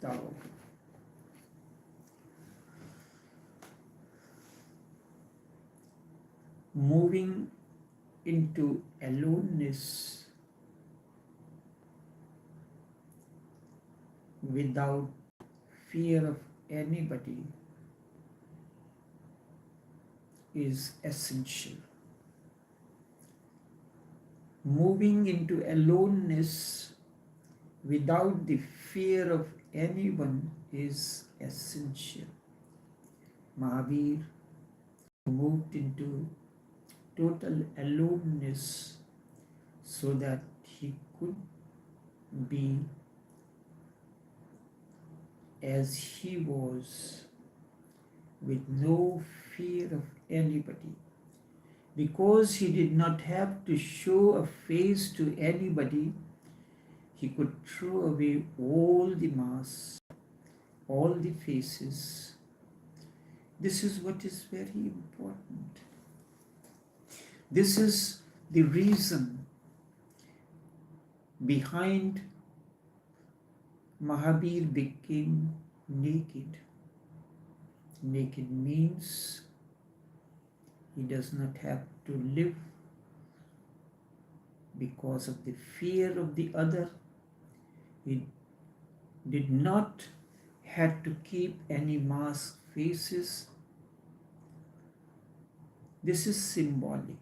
Tao. Moving into aloneness without fear of anybody is essential. Moving into aloneness without the fear of anyone is essential. Mahavir moved into total aloneness so that he could be as he was with no fear of anybody, because he did not have to show a face to anybody. He could throw away all the masks, all the faces. This is what is very important. This is the reason behind Mahabir became naked. Naked means he does not have to live because of the fear of the other. He did not have to keep any masked faces. This is symbolic.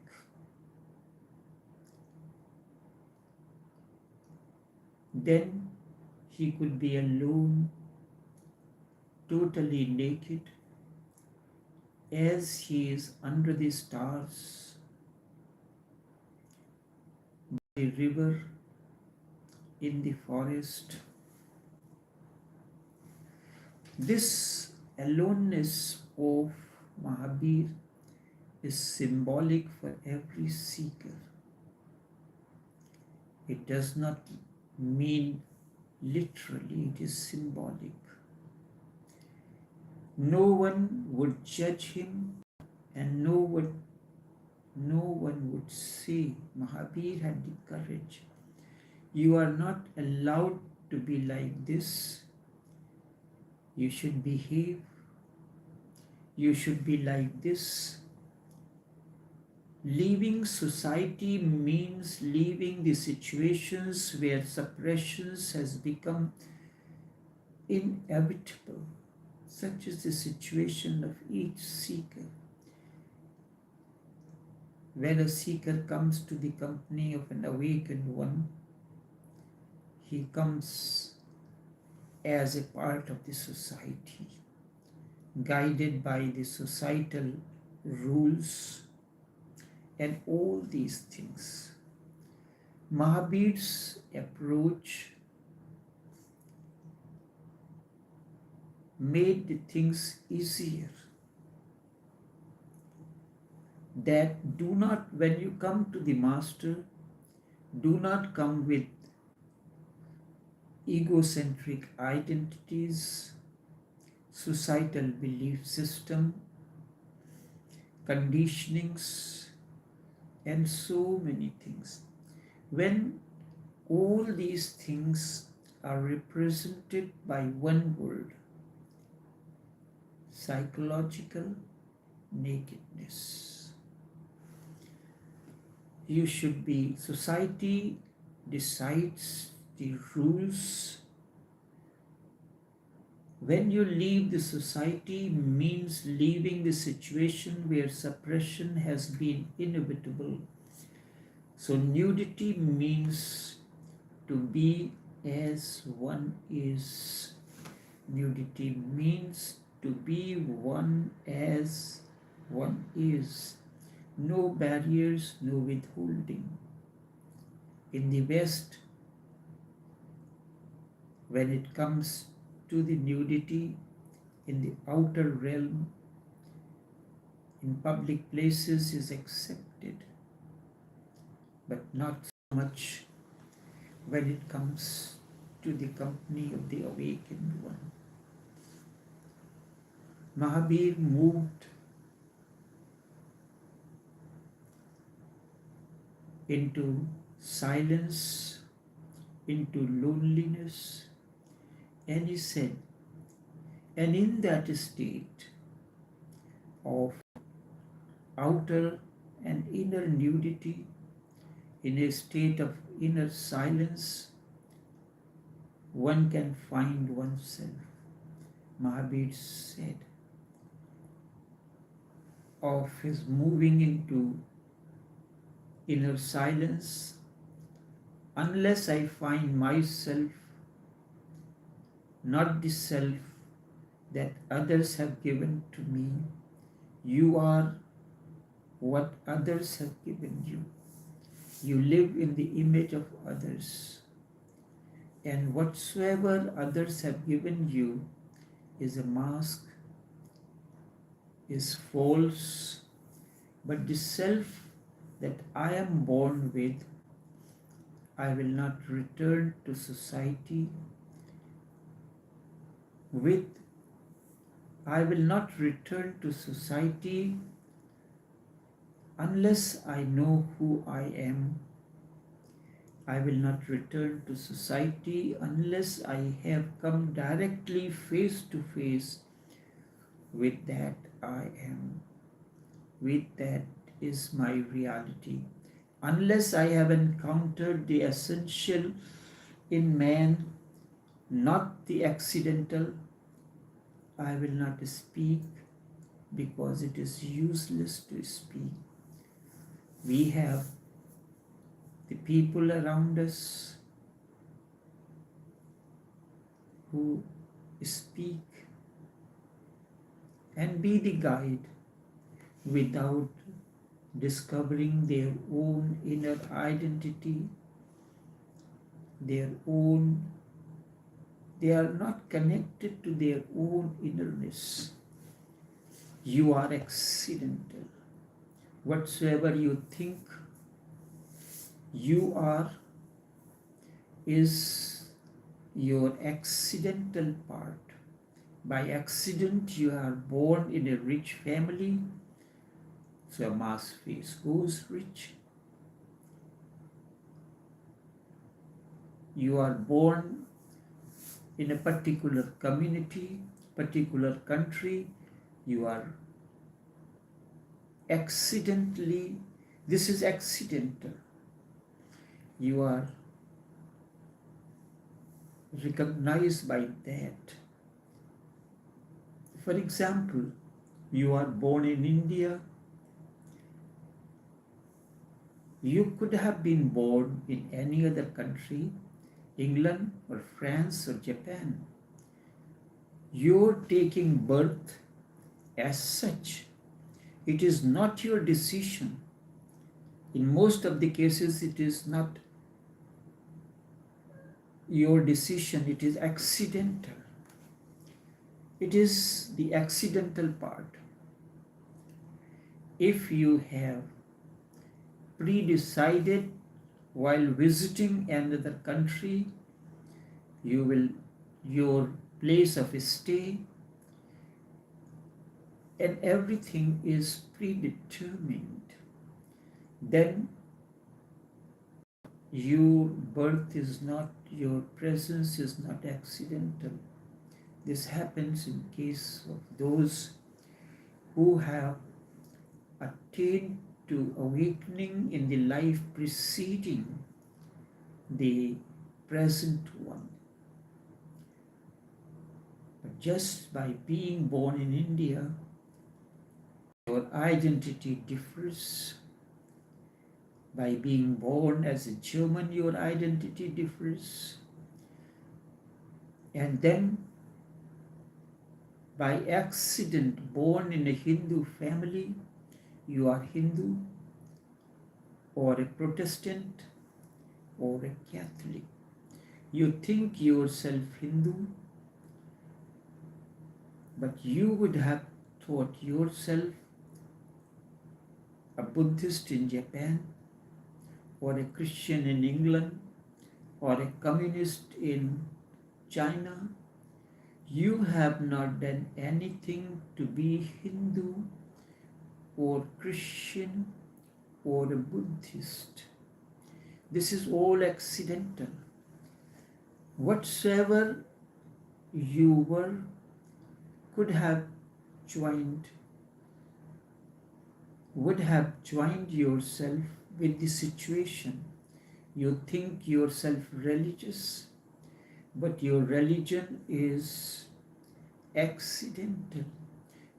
Then he could be alone, totally naked, as he is under the stars, by the river, in the forest. This aloneness of Mahabir is symbolic for every seeker. It does not mean literally, it is symbolic. No one would judge him, and no one would say, Mahabir had the courage. You are not allowed to be like this. You should behave. You should be like this. Leaving society means leaving the situations where suppressions has become inevitable. Such is the situation of each seeker. When a seeker comes to the company of an awakened one, he comes as a part of the society, guided by the societal rules and all these things. Mahabir's approach made the things easier. That do not, when you come to the master, do not come with egocentric identities, societal belief system, conditionings, and so many things. When all these things are represented by one word, psychological nakedness. You should be, society decides the rules. When you leave the society means leaving the situation where suppression has been inevitable. So nudity means to be as one is. Nudity means to be one as one is. No barriers, no withholding. In the West, when it comes to the nudity in the outer realm, in public places is accepted, but not so much when it comes to the company of the awakened one. Mahabir moved into silence, into loneliness, any sin. And in that state of outer and inner nudity, in a state of inner silence, one can find oneself. Mahabir said of his moving into inner silence, unless I find myself, not the self that others have given to me, you are what others have given you. You live in the image of others, and whatsoever others have given you is a mask, is false, but the self that I am born with, I will not return to society with. I will not return to society unless I know who I am. I will not return to society unless I have come directly face to face with that I am, with that is my reality. Unless I have encountered the essential in man, not the accidental, I will not speak, because it is useless to speak. We have the people around us who speak and be the guide without discovering their own inner identity, they are not connected to their own innerness. You are accidental. Whatsoever you think you are is your accidental part. By accident, you are born in a rich family, so a mass face goes rich. You are born in a particular community, particular country, you are accidentally, this is accidental. You are recognized by that. For example, you are born in India. You could have been born in any other country, England or France or Japan. You're taking birth as such. It is not your decision. In most of the cases, it is not your decision, it is accidental. It is the accidental part. If you have pre-decided while visiting another country, your place of stay and everything is predetermined, then your birth is not, your presence is not accidental. This happens in case of those who have attained to awakening in the life preceding the present one. But just by being born in India, your identity differs. By being born as a German, your identity differs. And then, by accident, born in a Hindu family, you are Hindu, or a Protestant, or a Catholic. You think yourself Hindu, but you would have thought yourself a Buddhist in Japan, or a Christian in England, or a communist in China. You have not done anything to be Hindu or Christian or a Buddhist. This is all accidental. Whatsoever you were could have joined would have joined yourself with the situation. You think yourself religious, but your religion is accidental.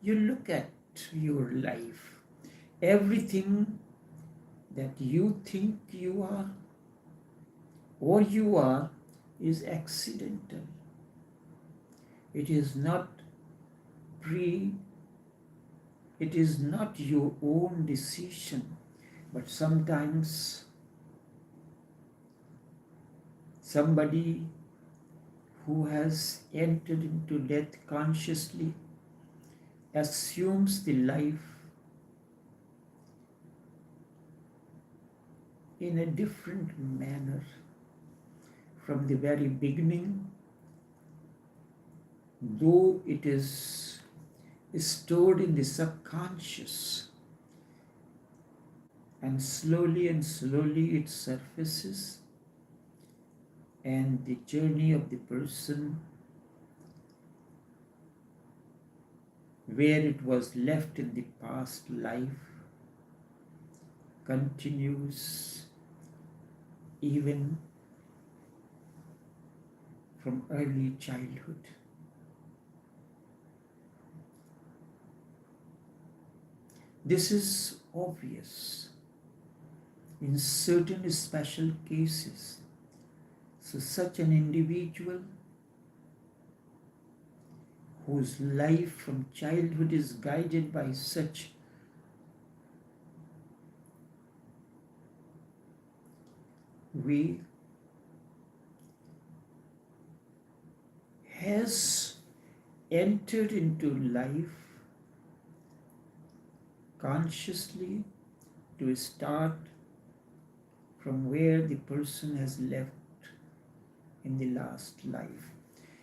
You look at your life, everything that you think you are or you are is accidental. It is not pre it is not your own decision, but sometimes somebody who has entered into death consciously assumes the life in a different manner from the very beginning, though it is stored in the subconscious, and slowly it surfaces, and the journey of the person where it was left in the past life continues even from early childhood. This is obvious in certain special cases. So such an individual whose life from childhood is guided by such way has entered into life consciously to start from where the person has left in the last life.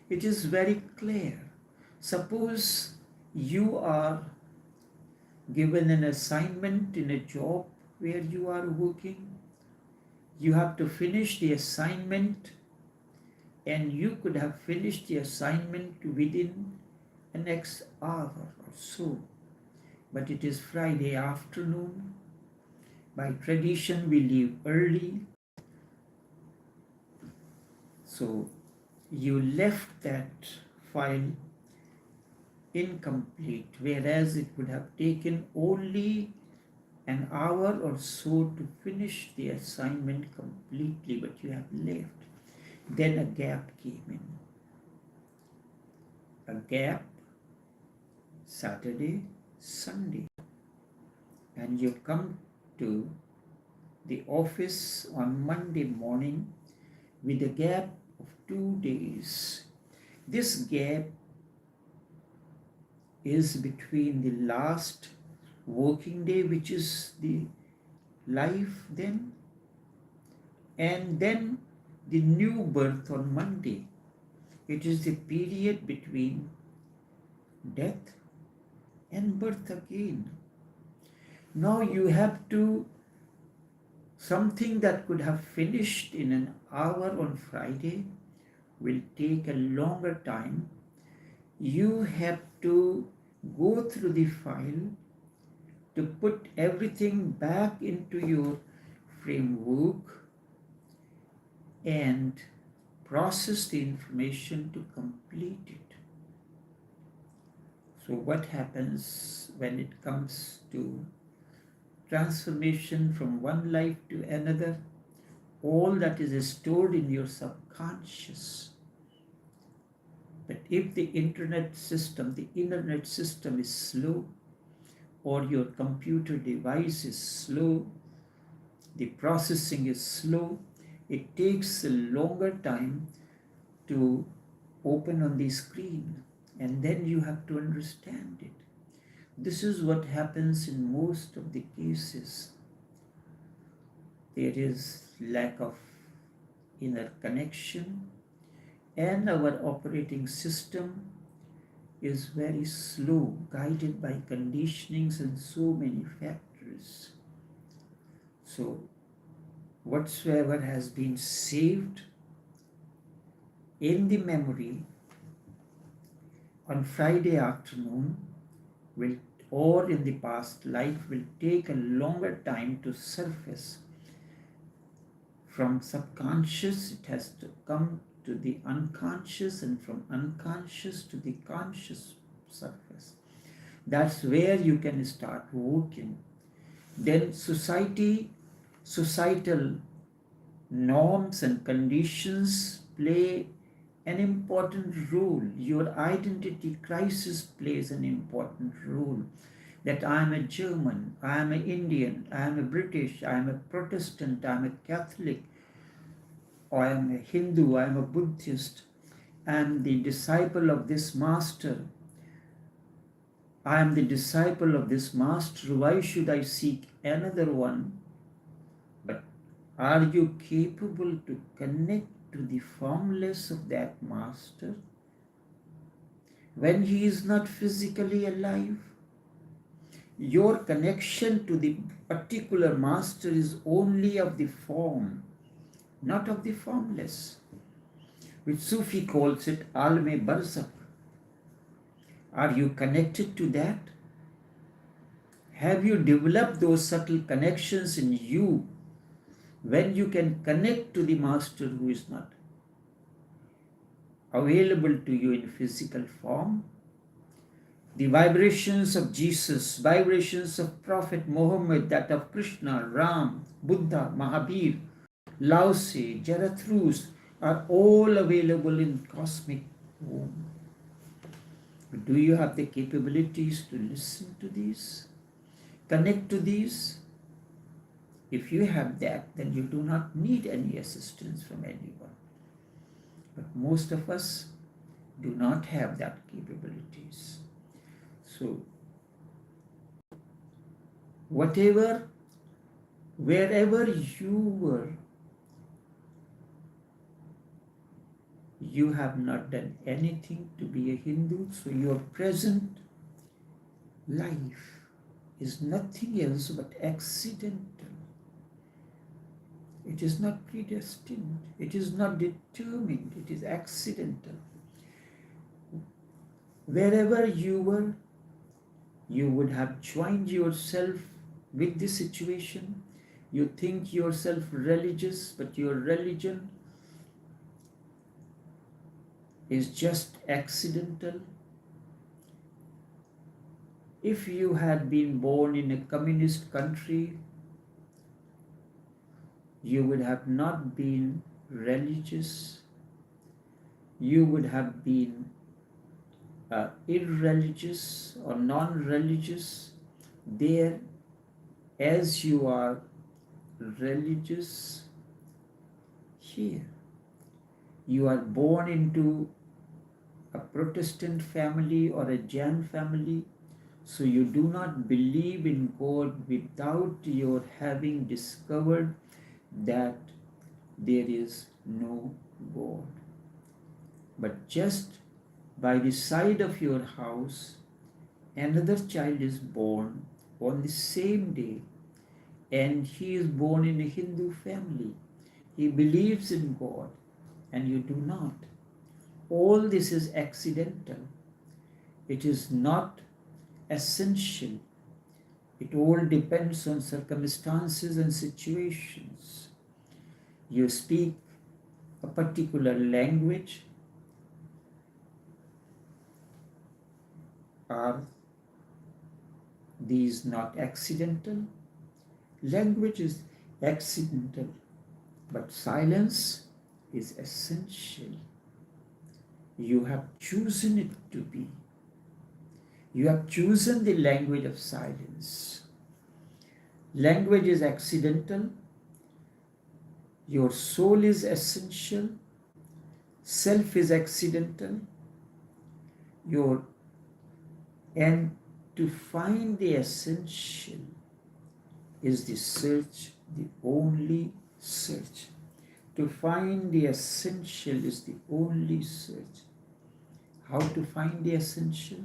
It is very clear. Suppose you are given an assignment in a job where you are working. You have to finish the assignment, and you could have finished the assignment within the next hour or so. But it is Friday afternoon. By tradition, we leave early. So you left that file incomplete, whereas it would have taken only an hour or so to finish the assignment completely, but you have left. Then a gap came in. A gap, Saturday, Sunday. And you come to the office on Monday morning with a gap of 2 days. This gap is between the last working day, which is the life then, and then the new birth on Monday. It is the period between death and birth again. Now you have to, something that could have finished in an hour on Friday will take a longer time. You have to go through the file to put everything back into your framework and process the information to complete it. So what happens when it comes to transformation from one life to another? All that is stored in your subconscious. But if the internet system is slow, or your computer device is slow, the processing is slow, it takes a longer time to open on the screen, and then you have to understand it. This is what happens in most of the cases. There is lack of inner connection, and our operating system is very slow, guided by conditionings and so many factors. So whatsoever has been saved in the memory on Friday afternoon will, or in the past life, will take a longer time to surface. From subconscious, it has to come to the unconscious, and from unconscious to the conscious surface. That's where you can start working. Then societal norms and conditions play an important role. Your identity crisis plays an important role. That I am a German, I am an Indian, I am a British, I am a Protestant, I am a Catholic, or I am a Hindu, I am a Buddhist, I am the disciple of this master. I am the disciple of this master. Why should I seek another one? But are you capable to connect to the formless of that master when he is not physically alive? Your connection to the particular master is only of the form, not of the formless, which Sufi calls it alme barzakh. Are you connected to that? Have you developed those subtle connections in you when you can connect to the master who is not available to you in physical form? The vibrations of Jesus, vibrations of Prophet Muhammad, that of Krishna, Ram, Buddha, Mahavir, Lao Tse, Zarathustra are all available in cosmic womb. Do you have the capabilities to listen to these? Connect to these? If you have that, then you do not need any assistance from anyone. But most of us do not have that capabilities. So, wherever you were, you have not done anything to be a Hindu, so your present life is nothing else but accidental. It is not predestined. It is not determined. It is accidental. Wherever you were, you would have joined yourself with the situation. You think yourself religious, but your religion is just accidental. If you had been born in a communist country, you would have not been religious. You would have been irreligious or non-religious there, as you are religious here. You are born into a Protestant family or a Jain family, so you do not believe in God without your having discovered that there is no God. But just by the side of your house, another child is born on the same day, and he is born in a Hindu family. He believes in God, and you do not. All this is accidental. It is not essential. It all depends on circumstances and situations. You speak a particular language. Are these not accidental? Language is accidental, but silence is essential. You have chosen it to be. You have chosen the language of silence. Language is accidental. Your soul is essential. Self is accidental. And to find the essential is the search, the only search. To find the essential is the only search. How to find the essential?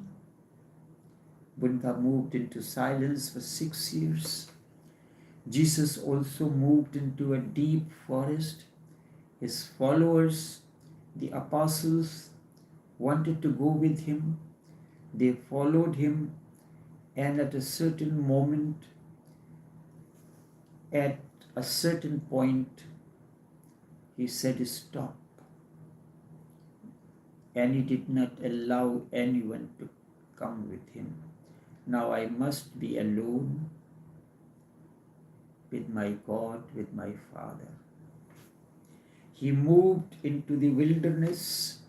Buddha moved into silence for 6 years. Jesus also moved into a deep forest. His followers, the apostles, wanted to go with him. They followed him, and at a certain moment, at a certain point, he said, "Stop." And he did not allow anyone to come with him. Now I must be alone with my God, with my Father. He moved into the wilderness,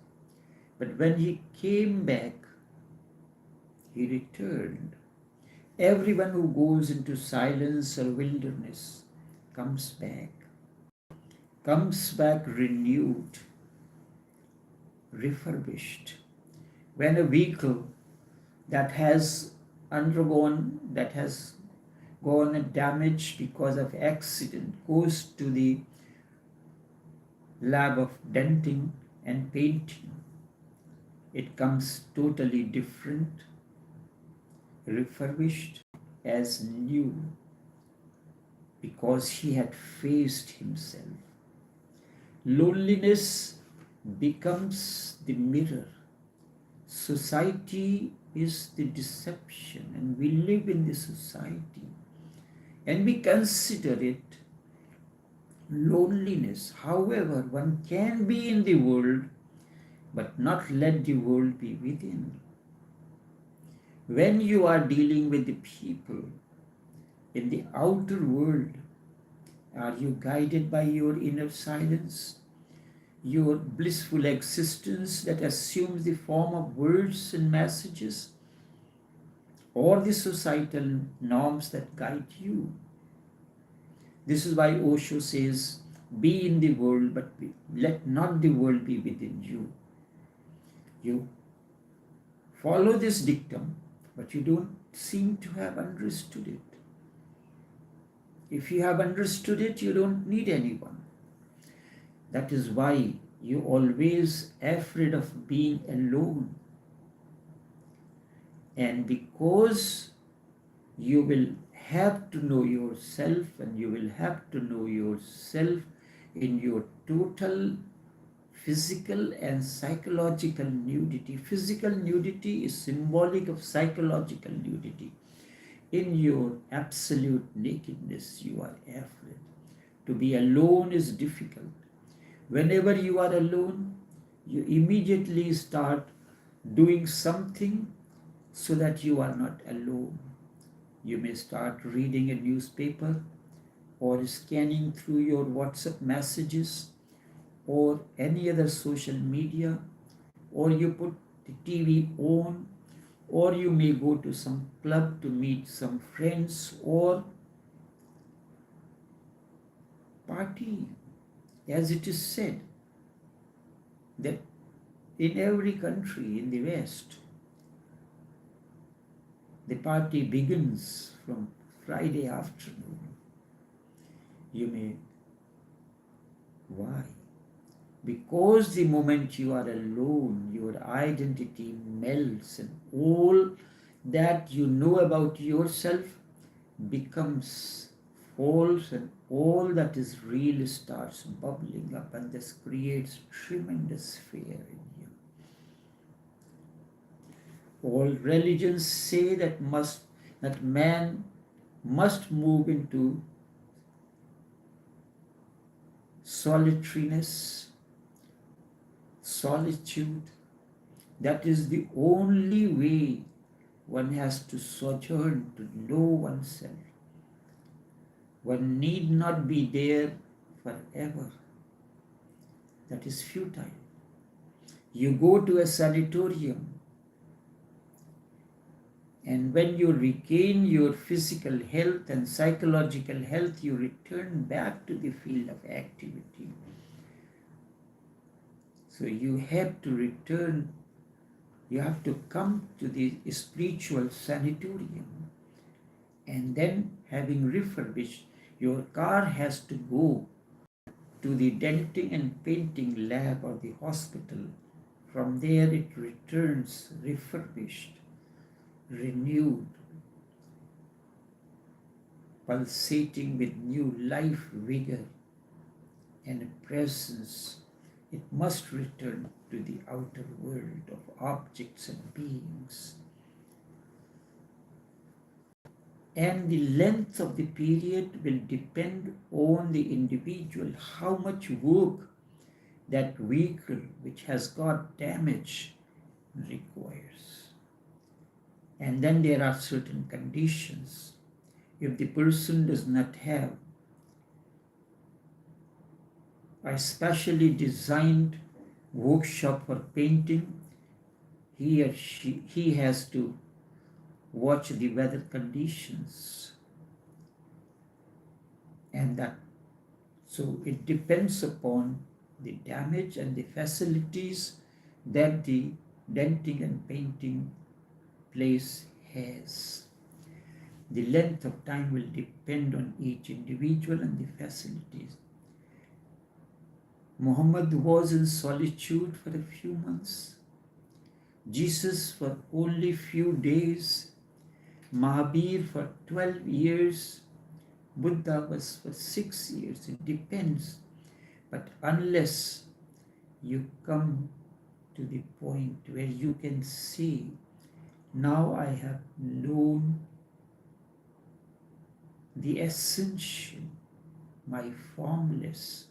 but when he came back, he returned. Everyone who goes into silence or wilderness comes back renewed, refurbished. When a vehicle that has gone damaged because of accident goes to the lab of denting and painting, it comes totally different, refurbished as new, because he had faced himself. Loneliness becomes the mirror. Society is the deception, and we live in the society, and we consider it loneliness. However, one can be in the world, but not let the world be within. When you are dealing with the people in the outer world, are you guided by your inner silence, your blissful existence that assumes the form of words and messages, or the societal norms that guide you? This is why Osho says, "Be in the world, but let not the world be within you." You follow this dictum, but you don't seem to have understood it. If you have understood it, you don't need anyone. That is why you're always afraid of being alone. And because you will have to know yourself, and you will have to know yourself in your total physical and psychological nudity. Physical nudity is symbolic of psychological nudity. In your absolute nakedness, you are afraid. To be alone is difficult. Whenever you are alone, you immediately start doing something so that you are not alone. You may start reading a newspaper, or scanning through your WhatsApp messages, or any other social media, or you put the TV on, or you may go to some club to meet some friends, or party. As it is said that in every country in the West, the party begins from Friday afternoon. Why? Because the moment you are alone, your identity melts, and all that you know about yourself becomes false, and all that is real starts bubbling up, and this creates tremendous fear in you. All religions say that man must move into solitariness, solitude. That is the only way one has to sojourn to know oneself. One need not be there forever. That is futile. You go to a sanatorium, and when you regain your physical health and psychological health, you return back to the field of activity. So you have to return, you have to come to the spiritual sanatorium, and then, having refurbished, your car has to go to the denting and painting lab or the hospital. From there it returns refurbished, renewed, pulsating with new life, vigor, and presence. It must return to the outer world of objects and beings. And the length of the period will depend on the individual, how much work that vehicle which has got damage requires. And then there are certain conditions. If the person does not have a specially designed workshop for painting, he has to watch the weather conditions, and that so it depends upon the damage and the facilities that the denting and painting place has. The length of time will depend on each individual and the facilities. Muhammad was in solitude for a few months, Jesus for only few days, Mahabir for 12 years, Buddha was for 6 years. It depends. But unless you come to the point where you can see, now I have known the essential, my formless,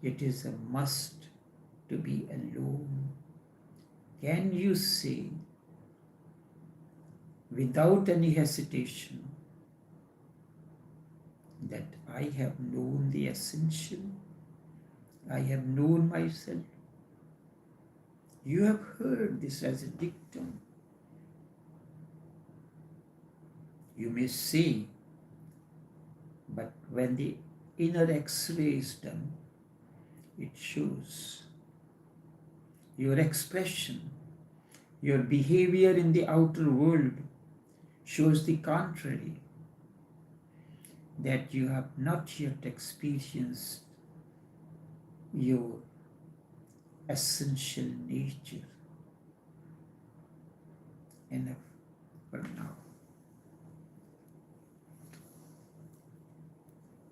it is a must to be alone. Can you say without any hesitation that I have known the essential, I have known myself? You have heard this as a dictum. You may say, but when the inner X-ray is done, it shows your expression, your behavior in the outer world shows the contrary, that you have not yet experienced your essential nature. Enough for now.